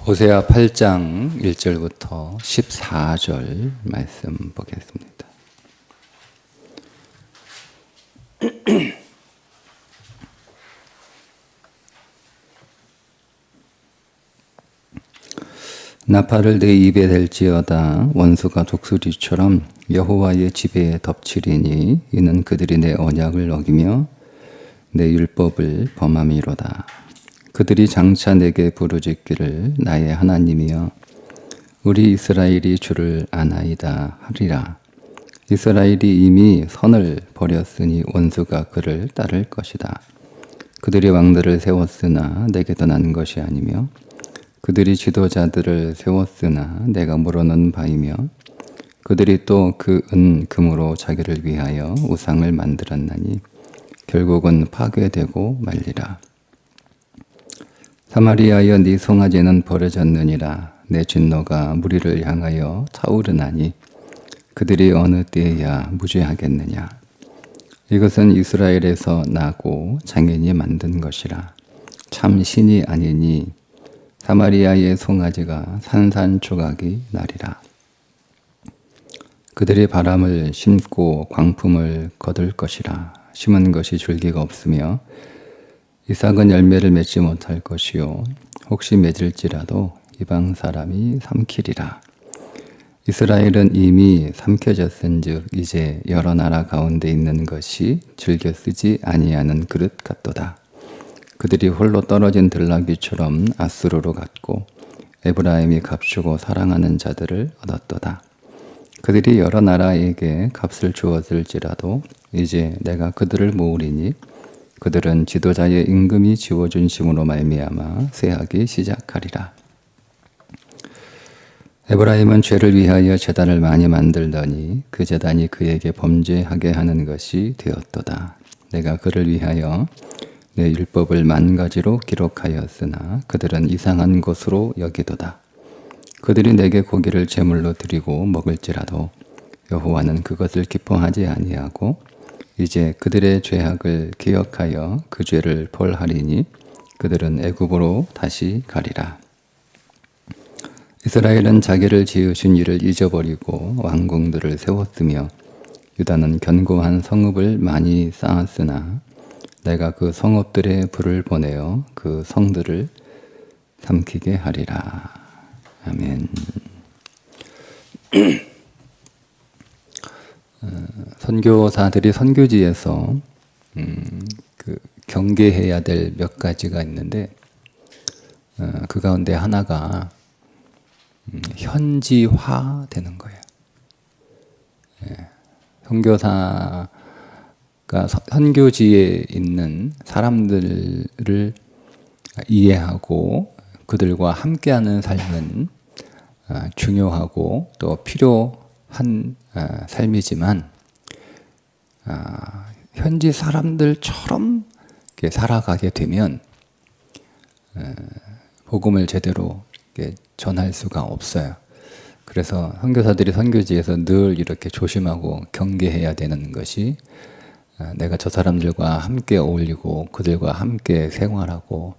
호세아 8장 1절부터 14절 말씀 보겠습니다. 나팔을 내 입에 댈지어다. 원수가 독수리처럼 여호와의 지배에 덮치리니 이는 그들이 내 언약을 어기며 내 율법을 범함이로다. 그들이 장차 내게 부르짖기를 나의 하나님이여 우리 이스라엘이 주를 아나이다 하리라. 이스라엘이 이미 선을 버렸으니 원수가 그를 따를 것이다. 그들이 왕들을 세웠으나 내게 떠난 것이 아니며 그들이 지도자들을 세웠으나 내가 물어놓은 바이며 그들이 또 그 금으로 자기를 위하여 우상을 만들었나니 결국은 파괴되고 말리라. 사마리아여 네 송아지는 버려졌느니라. 내 진노가 무리를 향하여 타오르나니 그들이 어느 때에야 무죄하겠느냐. 이것은 이스라엘에서 나고 장인이 만든 것이라. 참 신이 아니니 사마리아의 송아지가 산산조각이 나리라. 그들이 바람을 심고 광풍을 거둘 것이라. 심은 것이 줄기가 없으며 이삭은 열매를 맺지 못할 것이요 혹시 맺을지라도 이방 사람이 삼키리라. 이스라엘은 이미 삼켜졌은즉 이제 여러 나라 가운데 있는 것이 즐겨 쓰지 아니하는 그릇 같도다. 그들이 홀로 떨어진 들나귀처럼 아수르로 갔고 에브라임이 값주고 사랑하는 자들을 얻었도다. 그들이 여러 나라에게 값을 주었을지라도 이제 내가 그들을 모으리니 그들은 지도자의 임금이 지워준 힘으로 말미암아 쇠하기 시작하리라. 에브라임은 죄를 위하여 제단을 많이 만들더니 그 제단이 그에게 범죄하게 하는 것이 되었도다. 내가 그를 위하여 내 율법을 만 가지로 기록하였으나 그들은 이상한 것으로 여기도다. 그들이 내게 고기를 제물로 드리고 먹을지라도 여호와는 그것을 기뻐하지 아니하고 이제 그들의 죄악을 기억하여 그 죄를 벌하리니 그들은 애굽으로 다시 가리라. 이스라엘은 자기를 지으신 이를 잊어버리고 왕궁들을 세웠으며 유다는 견고한 성읍을 많이 쌓았으나 내가 그 성읍들에 불을 보내어 그 성들을 삼키게 하리라. 아멘. 선교사들이 선교지에서 경계해야 될 몇 가지가 있는데 그 가운데 하나가 현지화 되는 거예요. 선교사가 선교지에 있는 사람들을 이해하고 그들과 함께하는 삶은 중요하고 또 필요한 삶이지만 현지 사람들처럼 이렇게 살아가게 되면 복음을 제대로 이렇게 전할 수가 없어요. 그래서 선교사들이 선교지에서 늘 이렇게 조심하고 경계해야 되는 것이 내가 저 사람들과 함께 어울리고 그들과 함께 생활하고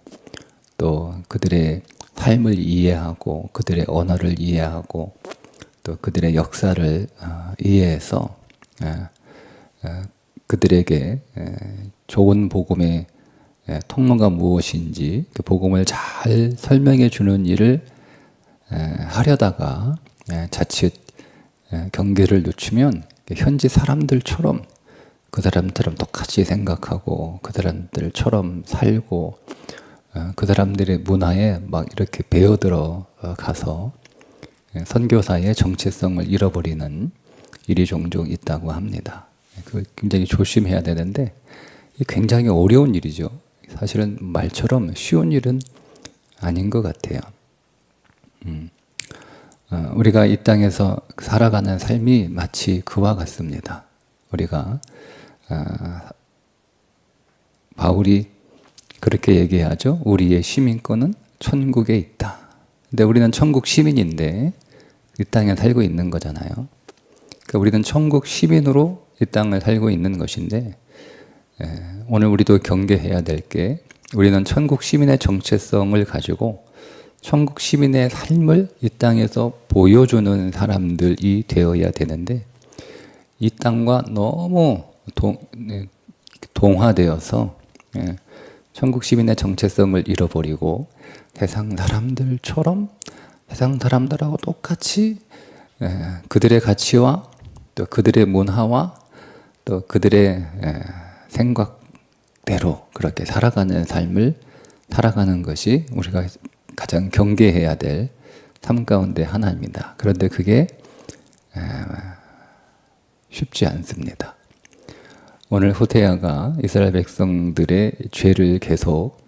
또 그들의 삶을 이해하고 그들의 언어를 이해하고 또 그들의 역사를 이해해서 그들에게 좋은 복음의 통로가 무엇인지 그 복음을 잘 설명해 주는 일을 하려다가 자칫 경계를 늦추면 현지 사람들처럼 그 사람들처럼 똑같이 생각하고 그 사람들처럼 살고 그 사람들의 문화에 막 이렇게 배어들어 가서 선교사의 정체성을 잃어버리는 일이 종종 있다고 합니다. 그걸 굉장히 조심해야 되는데 굉장히 어려운 일이죠. 사실은 말처럼 쉬운 일은 아닌 것 같아요. 우리가 이 땅에서 살아가는 삶이 마치 그와 같습니다. 우리가 바울이 그렇게 얘기하죠. 우리의 시민권은 천국에 있다. 근데 우리는 천국 시민인데 이 땅에 살고 있는 거잖아요. 그러니까 우리는 천국 시민으로 이 땅을 살고 있는 것인데 오늘 우리도 경계해야 될 게 우리는 천국 시민의 정체성을 가지고 천국 시민의 삶을 이 땅에서 보여주는 사람들이 되어야 되는데 이 땅과 너무 동화되어서 천국 시민의 정체성을 잃어버리고 세상 사람들처럼 세상 사람들하고 똑같이 그들의 가치와 또 그들의 문화와 또 그들의 생각대로 그렇게 살아가는 삶을 살아가는 것이 우리가 가장 경계해야 될 삶 가운데 하나입니다. 그런데 그게 쉽지 않습니다. 오늘 호세아가 이스라엘 백성들의 죄를 계속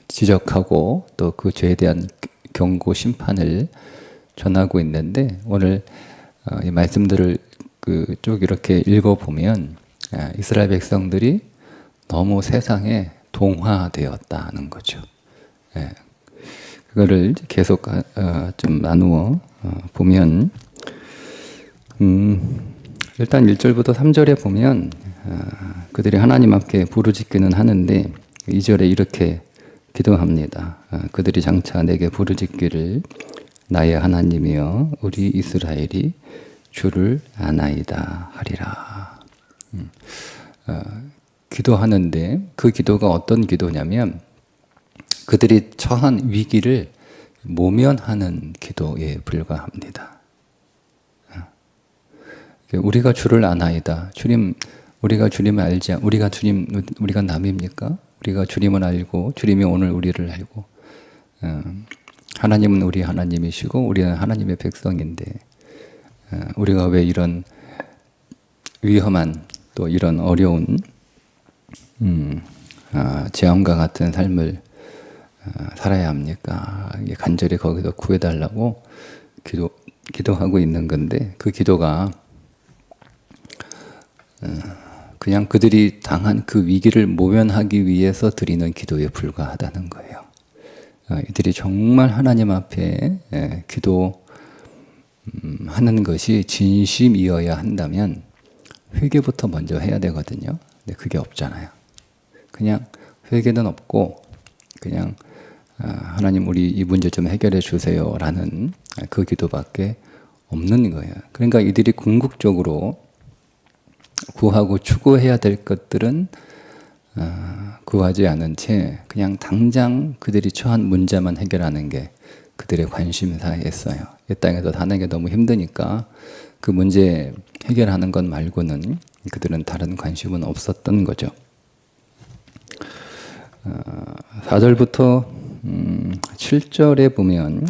지적하고 또 그 죄에 대한 경고 심판을 전하고 있는데 오늘 이 말씀들을 쭉 이렇게 읽어보면 이스라엘 백성들이 너무 세상에 동화되었다는 거죠. 그거를 계속 좀 나누어 보면 일단 1절부터 3절에 보면 그들이 하나님 앞에 부르짖기는 하는데 2절에 이렇게 기도합니다. 그들이 장차 내게 부르짖기를 나의 하나님이여 우리 이스라엘이 주를 아나이다 하리라. 기도하는데 그 기도가 어떤 기도냐면 그들이 처한 위기를 모면하는 기도에 불과합니다. 우리가 주를 아나이다. 주님, 우리가 주님을 알지, 우리가 남입니까? 우리가 주님을 알고, 주님이 오늘 우리를 알고, 하나님은 우리 하나님이시고, 우리는 하나님의 백성인데, 우리가 왜 이런 위험한, 또 이런 어려운, 재앙과 같은 삶을 살아야 합니까? 간절히 거기서 구해달라고 기도하고 있는 건데, 그 기도가 그냥 그들이 당한 그 위기를 모면하기 위해서 드리는 기도에 불과하다는 거예요. 이들이 정말 하나님 앞에 기도하는 것이 진심이어야 한다면 회개부터 먼저 해야 되거든요. 근데 그게 없잖아요. 그냥 회개는 없고 그냥 하나님 우리 이 문제 좀 해결해 주세요 라는 그 기도밖에 없는 거예요. 그러니까 이들이 궁극적으로 구하고 추구해야 될 것들은 구하지 않은 채 그냥 당장 그들이 처한 문제만 해결하는 게 그들의 관심사였어요. 이 땅에서 사는 게 너무 힘드니까 그 문제 해결하는 것 말고는 그들은 다른 관심은 없었던 거죠. 4절부터 7절에 보면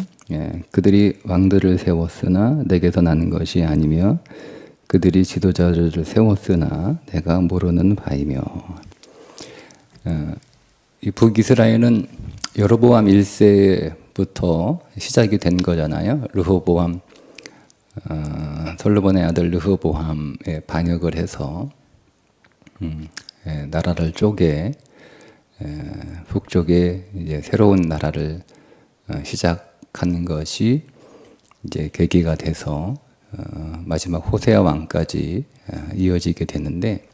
그들이 왕들을 세웠으나 내게서 나는 것이 아니며 그들이 지도자를 세웠으나 내가 모르는 바이며 이 북이스라엘은 여로보암 1세부터 시작이 된 거잖아요. 르호보암 솔로몬의 아들 르호보암에 반역을 해서 나라를 쪼개 북쪽에 이제 새로운 나라를 시작하는 것이 이제 계기가 돼서 마지막 호세아 왕까지 이어지게 되는데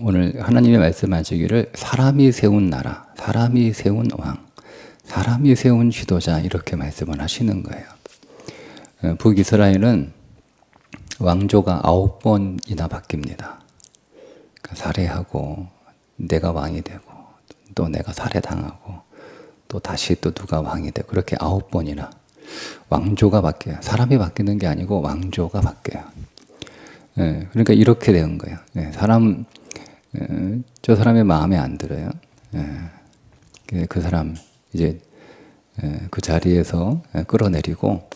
오늘 하나님이 말씀하시기를 사람이 세운 나라, 사람이 세운 왕, 사람이 세운 지도자 이렇게 말씀을 하시는 거예요. 북이스라엘은 왕조가 9번이나 바뀝니다. 그러니까 살해하고 내가 왕이 되고 또 내가 살해당하고 또 다시 또 누가 왕이 되고 그렇게 9번이나 왕조가 바뀌어요. 사람이 바뀌는 게 아니고 왕조가 바뀌어요. 그러니까 이렇게 된 거예요. 저 사람의 마음에 안 들어요. 그 사람 이제 그 자리에서 끌어내리고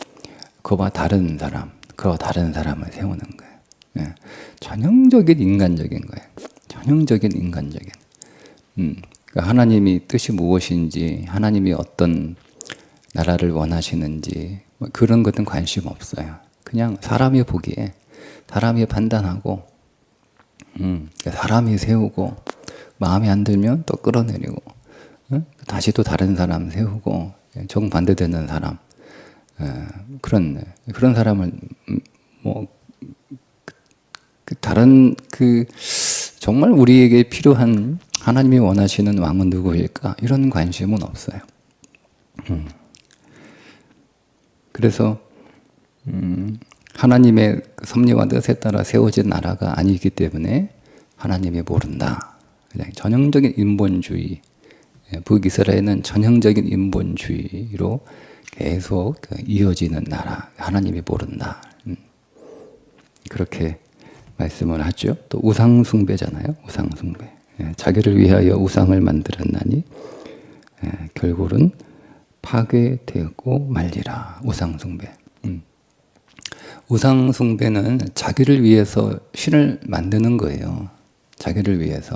그와 다른 사람을 세우는 거예요. 전형적인 인간적인 거예요. 전형적인 인간적인. 그러니까 하나님이 뜻이 무엇인지, 하나님이 어떤 나라를 원하시는지 그런 것은 관심 없어요. 그냥 사람이 보기에 사람이 판단하고 사람이 세우고 마음에 안 들면 또 끌어내리고 다시 또 다른 사람 세우고 정반대되는 사람 그런 사람을 다른 정말 우리에게 필요한 하나님이 원하시는 왕은 누구일까? 이런 관심은 없어요. 그래서 하나님의 섭리와 뜻에 따라 세워진 나라가 아니기 때문에 하나님이 모른다. 그냥 전형적인 인본주의, 북이스라엘은 전형적인 인본주의로 계속 이어지는 나라, 하나님이 모른다. 그렇게 말씀을 하죠. 또 우상숭배잖아요. 우상숭배. 자기를 위하여 우상을 만들었나니 결국은 파괴되었고 말리라. 우상숭배. 우상숭배는 자기를 위해서 신을 만드는 거예요. 자기를 위해서.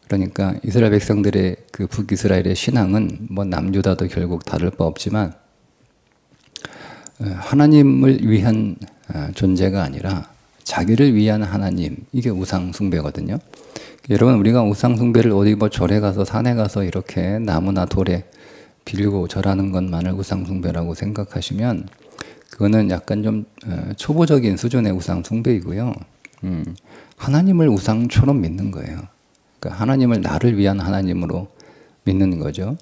그러니까 이스라엘 백성들의 그 북이스라엘의 신앙은 뭐 남유다도 결국 다를 바 없지만 하나님을 위한 존재가 아니라 자기를 위한 하나님, 이게 우상숭배거든요. 여러분, 우리가 우상숭배를 어디 뭐 절에 가서 산에 가서 이렇게 나무나 돌에 빌고 절하는 것만을 우상숭배라고 생각하시면 그거는 약간 좀 초보적인 수준의 우상숭배이고요. 하나님을 우상처럼 믿는 거예요. 그러니까 하나님을 나를 위한 하나님으로 믿는 거죠.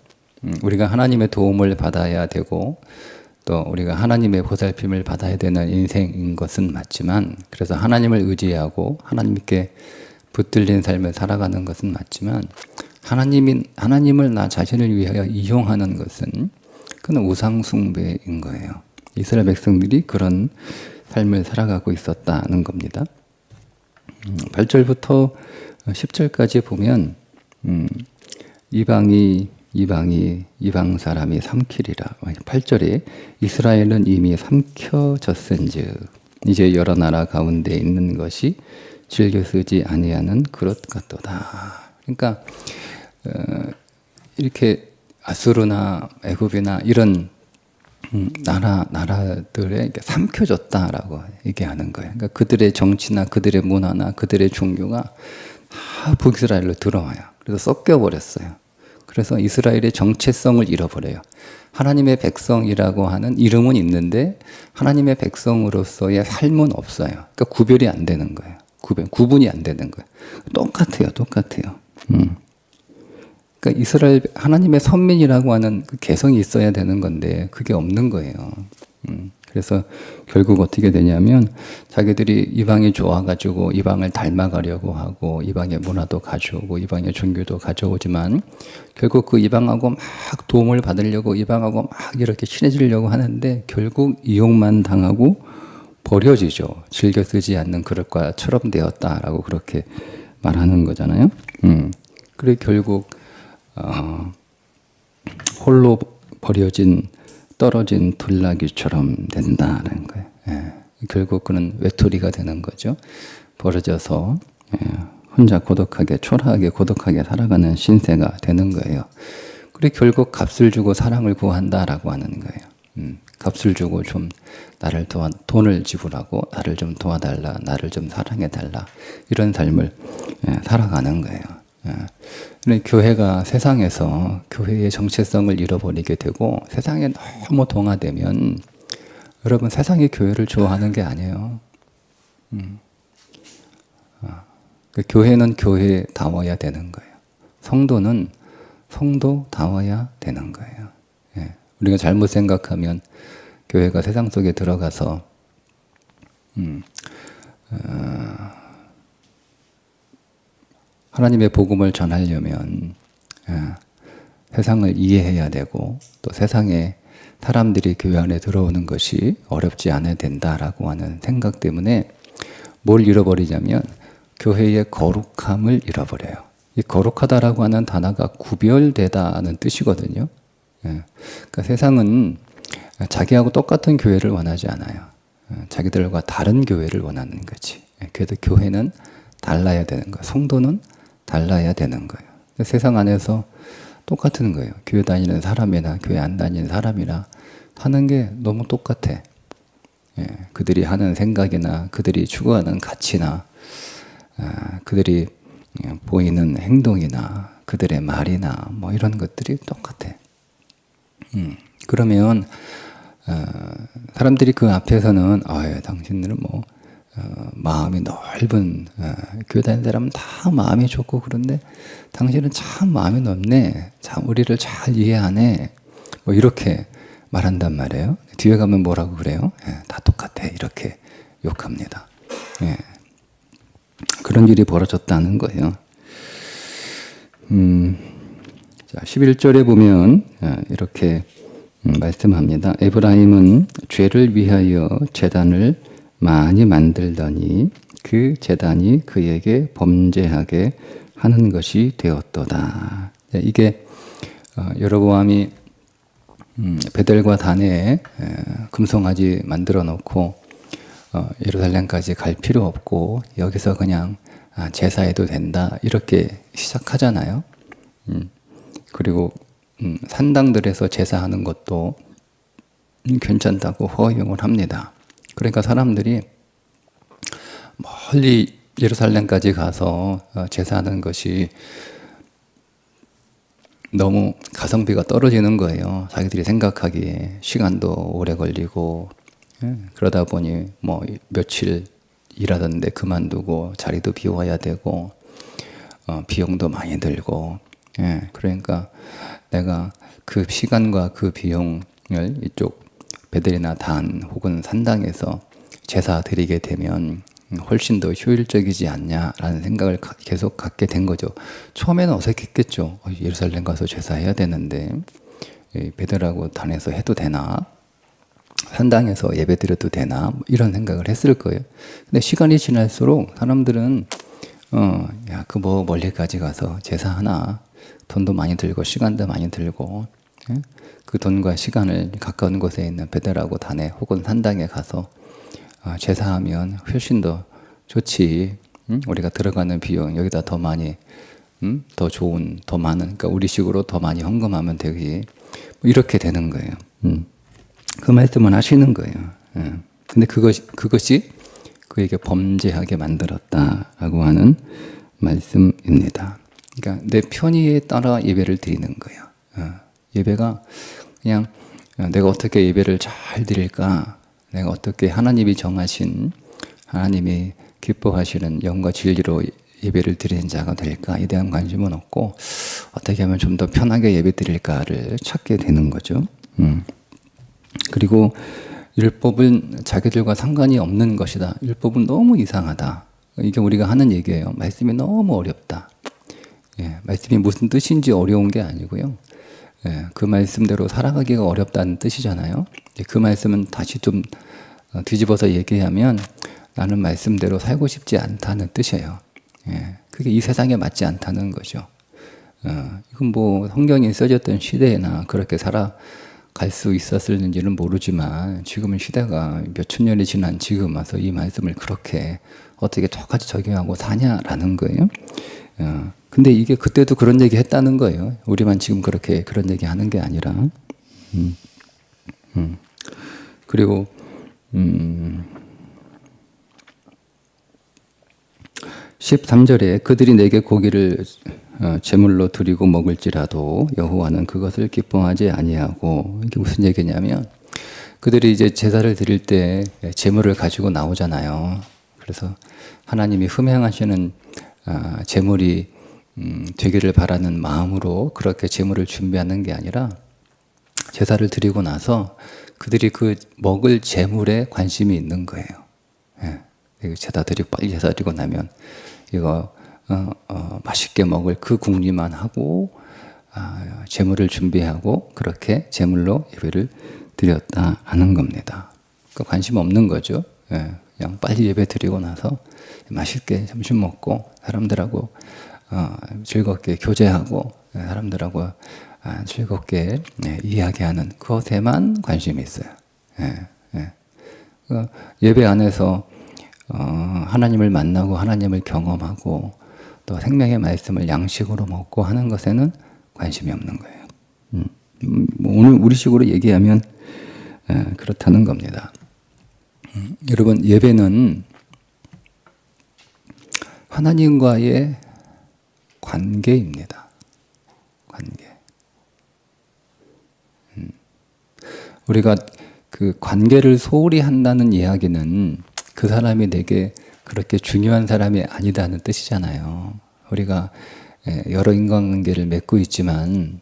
우리가 하나님의 도움을 받아야 되고 또 우리가 하나님의 보살핌을 받아야 되는 인생인 것은 맞지만, 그래서 하나님을 의지하고 하나님께 붙들린 삶을 살아가는 것은 맞지만, 하나님을 나 자신을 위하여 이용하는 것은 그건 우상숭배인 거예요. 이스라엘 백성들이 그런 삶을 살아가고 있었다는 겁니다. 8절부터 10절까지 보면 이방 사람이 삼키리라. 8절에 이스라엘은 이미 삼켜졌은즉 이제 여러 나라 가운데 있는 것이 즐겨 쓰지 아니하는 그릇 같도다. 그러니까 이렇게 아수르나 애굽이나 이런 나라들에 삼켜졌다라고 얘기하는 거예요. 그러니까 그들의 정치나 그들의 문화나 그들의 종교가 다 북이스라엘로 들어와요. 그래서 섞여버렸어요. 그래서 이스라엘의 정체성을 잃어버려요. 하나님의 백성이라고 하는 이름은 있는데 하나님의 백성으로서의 삶은 없어요. 그러니까 구별이 안 되는 거예요. 구분이 안 되는 거예요. 똑같아요. 그러니까 이스라엘 하나님의 선민이라고 하는 그 개성이 있어야 되는 건데 그게 없는 거예요. 그래서 결국 어떻게 되냐면 자기들이 이방이 좋아가지고 이방을 닮아가려고 하고 이방의 문화도 가져오고 이방의 종교도 가져오지만 결국 그 이방하고 막 도움을 받으려고 이방하고 막 이렇게 친해지려고 하는데 결국 이용만 당하고 버려지죠. 즐겨 쓰지 않는 그릇과처럼 되었다라고 그렇게 말하는 거잖아요. 그래 결국 홀로 버려진 떨어진 돌나귀처럼 된다는 거예요. 결국 그는 외톨이가 되는 거죠. 버려져서 혼자 고독하게 초라하게 고독하게 살아가는 신세가 되는 거예요. 그리고 결국 값을 주고 사랑을 구한다라고 하는 거예요. 값을 주고 좀 나를 돈을 지불하고 나를 좀 도와달라, 나를 좀 사랑해달라 이런 삶을 살아가는 거예요. 교회가 세상에서 교회의 정체성을 잃어버리게 되고 세상에 너무 동화되면 여러분 세상이 교회를 좋아하는 게 아니에요. 교회는 교회다워야 되는 거예요. 성도는 성도다워야 되는 거예요. 우리가 잘못 생각하면 교회가 세상 속에 들어가서 하나님의 복음을 전하려면 세상을 이해해야 되고 또 세상에 사람들이 교회 안에 들어오는 것이 어렵지 않아야 된다라고 하는 생각 때문에 뭘 잃어버리냐면 교회의 거룩함을 잃어버려요. 이 거룩하다라고 하는 단어가 구별되다는 뜻이거든요. 그러니까 세상은 자기하고 똑같은 교회를 원하지 않아요. 자기들과 다른 교회를 원하는 거지. 그래도 교회는 달라야 되는 거예요. 성도는 달라야 되는 거예요. 세상 안에서 똑같은 거예요. 교회 다니는 사람이나 교회 안 다니는 사람이나 하는 게 너무 똑같아. 그들이 하는 생각이나 그들이 추구하는 가치나 그들이 보이는 행동이나 그들의 말이나 뭐 이런 것들이 똑같아. 그러면 사람들이 그 앞에서는 당신들은 뭐 마음이 넓은 교회 다니는 사람은 다 마음이 좋고 그런데 당신은 참 마음이 넓네. 참 우리를 잘 이해하네. 뭐 이렇게 말한단 말이에요. 뒤에 가면 뭐라고 그래요? 다 똑같아. 이렇게 욕합니다. 그런 일이 벌어졌다는 거예요. 자, 11절에 보면 이렇게 말씀합니다. 에브라임은 죄를 위하여 제단을 많이 만들더니 그 제단이 그에게 범죄하게 하는 것이 되었도다. 이게 여로보암이 베델과 다네에 금송아지 만들어 놓고 예루살렘까지 갈 필요 없고 여기서 그냥 제사해도 된다 이렇게 시작하잖아요. 그리고 산당들에서 제사하는 것도 괜찮다고 허용을 합니다. 그러니까 사람들이 멀리 예루살렘까지 가서 제사하는 것이 너무 가성비가 떨어지는 거예요. 자기들이 생각하기에 시간도 오래 걸리고 그러다 보니 뭐 며칠 일하던데 그만두고 자리도 비워야 되고 비용도 많이 들고 그러니까 내가 그 시간과 그 비용을 이쪽 베델이나 단 혹은 산당에서 제사 드리게 되면 훨씬 더 효율적이지 않냐라는 생각을 계속 갖게 된 거죠. 처음에는 어색했겠죠. 예루살렘 가서 제사해야 되는데 베델하고 단에서 해도 되나? 산당에서 예배 드려도 되나? 뭐 이런 생각을 했을 거예요. 근데 시간이 지날수록 사람들은 야, 그 뭐 멀리까지 가서 제사하나? 돈도 많이 들고 시간도 많이 들고 그 돈과 시간을 가까운 곳에 있는 베델하고 단에 혹은 산당에 가서 제사하면 훨씬 더 좋지. 우리가 들어가는 비용 여기다 더 많이 더 좋은 더 많은 그러니까 우리식으로 더 많이 헌금하면 되지. 뭐 이렇게 되는 거예요. 그 말씀은 하시는 거예요. 근데 그것이 그에게 범죄하게 만들었다라고 하는 말씀입니다. 그러니까 내 편의에 따라 예배를 드리는 거예요. 예배가 그냥 내가 어떻게 예배를 잘 드릴까, 내가 어떻게 하나님이 정하신 하나님이 기뻐하시는 영과 진리로 예배를 드리는 자가 될까에 대한 관심은 없고 어떻게 하면 좀 더 편하게 예배 드릴까를 찾게 되는 거죠. 그리고 율법은 자기들과 상관이 없는 것이다. 율법은 너무 이상하다. 이게 우리가 하는 얘기예요. 말씀이 너무 어렵다. 말씀이 무슨 뜻인지 어려운 게 아니고요. 그 말씀대로 살아가기가 어렵다는 뜻이잖아요. 그 말씀은 다시 좀 뒤집어서 얘기하면 나는 말씀대로 살고 싶지 않다는 뜻이에요. 그게 이 세상에 맞지 않다는 거죠. 이건 뭐 성경이 써졌던 시대에나 그렇게 살아갈 수 있었을지는 모르지만 지금은 시대가 몇천 년이 지난 지금 와서 이 말씀을 그렇게 어떻게 똑같이 적용하고 사냐라는 거예요. 근데 이게 그때도 그런 얘기 했다는 거예요. 우리만 지금 그렇게 그런 얘기 하는 게 아니라. 그리고 13절에 그들이 내게 고기를 제물로 드리고 먹을지라도 여호와는 그것을 기뻐하지 아니하고, 이게 무슨 얘기냐면 그들이 이제 제사를 드릴 때 제물을 가지고 나오잖아요. 그래서 하나님이 흠행하시는 제물이 되기를 바라는 마음으로 그렇게 제물을 준비하는 게 아니라 제사를 드리고 나서 그들이 그 먹을 제물에 관심이 있는 거예요. 제사 드리고 빨리 제사 드리고 나면 이거 맛있게 먹을 그 궁리만 하고 제물을 준비하고 그렇게 제물로 예배를 드렸다 하는 겁니다. 그 관심 없는 거죠. 그냥 빨리 예배 드리고 나서 맛있게 점심 먹고 사람들하고 즐겁게 교제하고 사람들하고 즐겁게 이야기하는 그것에만 관심이 있어요. 예배 안에서 하나님을 만나고 하나님을 경험하고 또 생명의 말씀을 양식으로 먹고 하는 것에는 관심이 없는 거예요. 오늘 우리식으로 얘기하면 그렇다는 겁니다. 여러분, 예배는 하나님과의 관계입니다. 관계. 우리가 그 관계를 소홀히 한다는 이야기는 그 사람이 내게 그렇게 중요한 사람이 아니다는 뜻이잖아요. 우리가 여러 인간관계를 맺고 있지만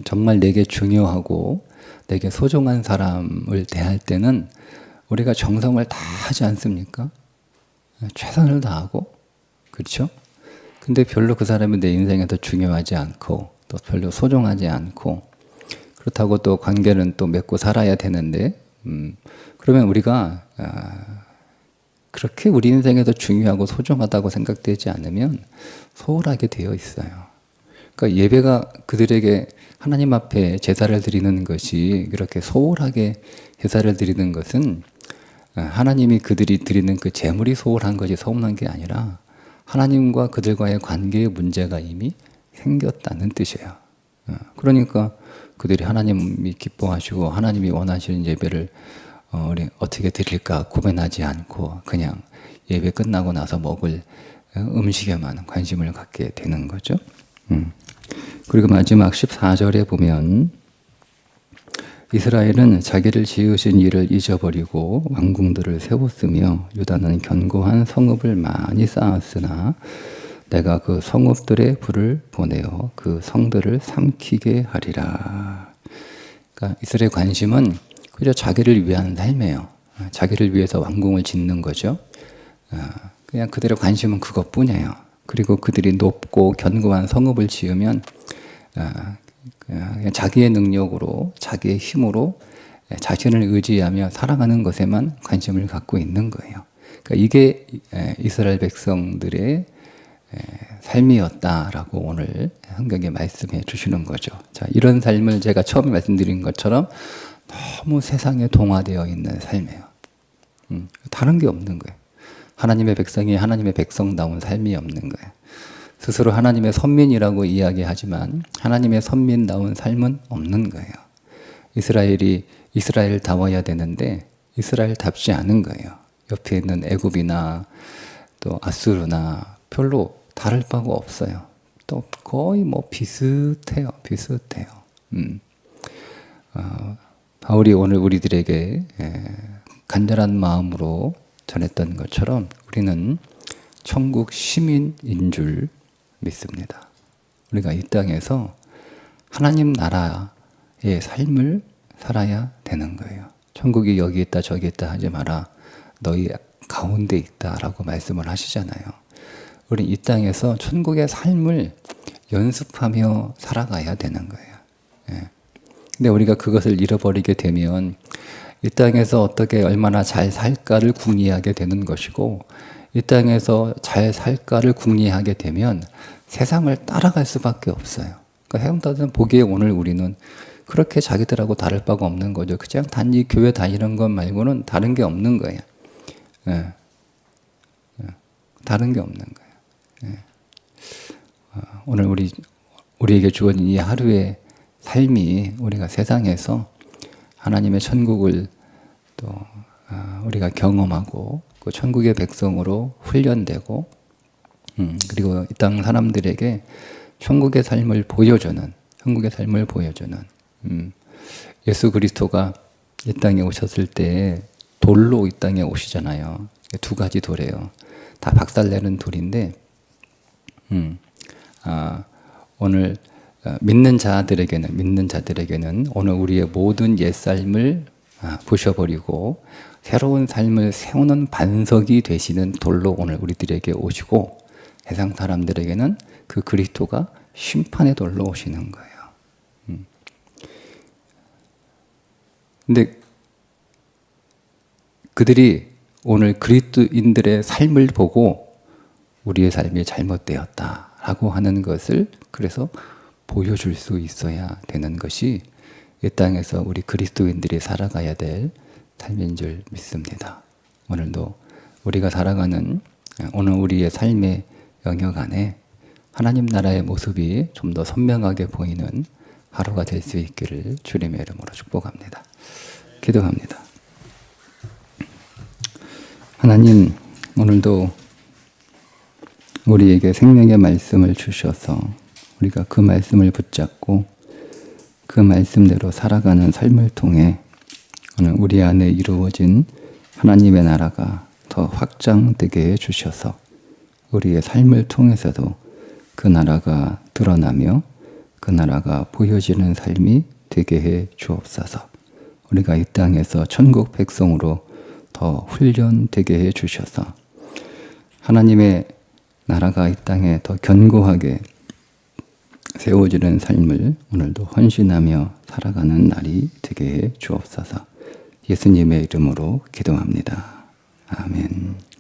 정말 내게 중요하고 내게 소중한 사람을 대할 때는 우리가 정성을 다 하지 않습니까? 최선을 다하고, 그렇죠? 근데 별로 그 사람이 내 인생에서 중요하지 않고 또 별로 소중하지 않고, 그렇다고 또 관계는 또 맺고 살아야 되는데 그러면 우리가 그렇게 우리 인생에서 중요하고 소중하다고 생각되지 않으면 소홀하게 되어 있어요. 그러니까 예배가 그들에게 하나님 앞에 제사를 드리는 것이 그렇게 소홀하게 제사를 드리는 것은 하나님이 그들이 드리는 그 제물이 소홀한 것이 서운한 게 아니라 하나님과 그들과의 관계에 문제가 이미 생겼다는 뜻이에요. 그러니까 그들이 하나님이 기뻐하시고 하나님이 원하시는 예배를 우리 어떻게 드릴까 고민하지 않고 그냥 예배 끝나고 나서 먹을 음식에만 관심을 갖게 되는 거죠. 그리고 마지막 14절에 보면 이스라엘은 자기를 지으신 이를 잊어버리고 왕궁들을 세웠으며 유다는 견고한 성읍을 많이 쌓았으나 내가 그 성읍들의 불을 보내어 그 성들을 삼키게 하리라. 그러니까 이스라엘의 관심은 그저 자기를 위한 삶이에요. 자기를 위해서 왕궁을 짓는 거죠. 그냥 그들의 관심은 그것뿐이에요. 그리고 그들이 높고 견고한 성읍을 지으면 그냥 자기의 능력으로 자기의 힘으로 자신을 의지하며 살아가는 것에만 관심을 갖고 있는 거예요. 그러니까 이게 이스라엘 백성들의 삶이었다라고 오늘 성경에 말씀해 주시는 거죠. 자, 이런 삶을 제가 처음에 말씀드린 것처럼 너무 세상에 동화되어 있는 삶이에요. 다른 게 없는 거예요. 하나님의 백성이 하나님의 백성다운 삶이 없는 거예요. 스스로 하나님의 선민이라고 이야기하지만 하나님의 선민다운 삶은 없는 거예요. 이스라엘이 이스라엘다워야 되는데 이스라엘답지 않은 거예요. 옆에 있는 애굽이나 또 아수르나 별로 다를 바가 없어요. 또 거의 뭐 비슷해요. 바울이 오늘 우리들에게 간절한 마음으로 전했던 것처럼 우리는 천국 시민인 줄 믿습니다. 우리가 이 땅에서 하나님 나라의 삶을 살아야 되는 거예요. 천국이 여기 있다 저기 있다 하지 마라. 너희 가운데 있다라고 말씀을 하시잖아요. 우리 이 땅에서 천국의 삶을 연습하며 살아가야 되는 거예요. 근데 우리가 그것을 잃어버리게 되면 이 땅에서 어떻게 얼마나 잘 살까를 궁리하게 되는 것이고, 이 땅에서 잘 살까를 궁리하게 되면 세상을 따라갈 수밖에 없어요. 그러니까 해운다는 보기에 오늘 우리는 그렇게 자기들하고 다를 바가 없는 거죠. 그냥 단지 교회 다니는 것 말고는 다른 게 없는 거예요. 다른 게 없는 거예요. 오늘 우리에게 주어진 이 하루의 삶이 우리가 세상에서 하나님의 천국을 또 우리가 경험하고 그 천국의 백성으로 훈련되고 그리고 이 땅 사람들에게 천국의 삶을 보여주는 예수 그리스도가 이 땅에 오셨을 때 돌로 이 땅에 오시잖아요. 두 가지 돌이에요. 다 박살내는 돌인데 오늘 믿는 자들에게는 오늘 우리의 모든 옛삶을 부셔버리고 새로운 삶을 세우는 반석이 되시는 돌로 오늘 우리들에게 오시고, 세상 사람들에게는 그 그리스도가 심판의 돌로 오시는 거예요. 근데 그들이 오늘 그리스도인들의 삶을 보고 우리의 삶이 잘못되었다라고 하는 것을 그래서 보여줄 수 있어야 되는 것이 이 땅에서 우리 그리스도인들이 살아가야 될 삶인 줄 믿습니다. 오늘도 우리가 살아가는 오늘 우리의 삶의 영역 안에 하나님 나라의 모습이 좀 더 선명하게 보이는 하루가 될 수 있기를 주님의 이름으로 축복합니다. 기도합니다. 하나님, 오늘도 우리에게 생명의 말씀을 주셔서 우리가 그 말씀을 붙잡고 그 말씀대로 살아가는 삶을 통해 오늘 우리 안에 이루어진 하나님의 나라가 더 확장되게 해주셔서 우리의 삶을 통해서도 그 나라가 드러나며 그 나라가 보여지는 삶이 되게 해 주옵소서. 우리가 이 땅에서 천국 백성으로 더 훈련되게 해 주셔서 하나님의 나라가 이 땅에 더 견고하게 세워지는 삶을 오늘도 헌신하며 살아가는 날이 되게 해 주옵소서. 예수님의 이름으로 기도합니다. 아멘.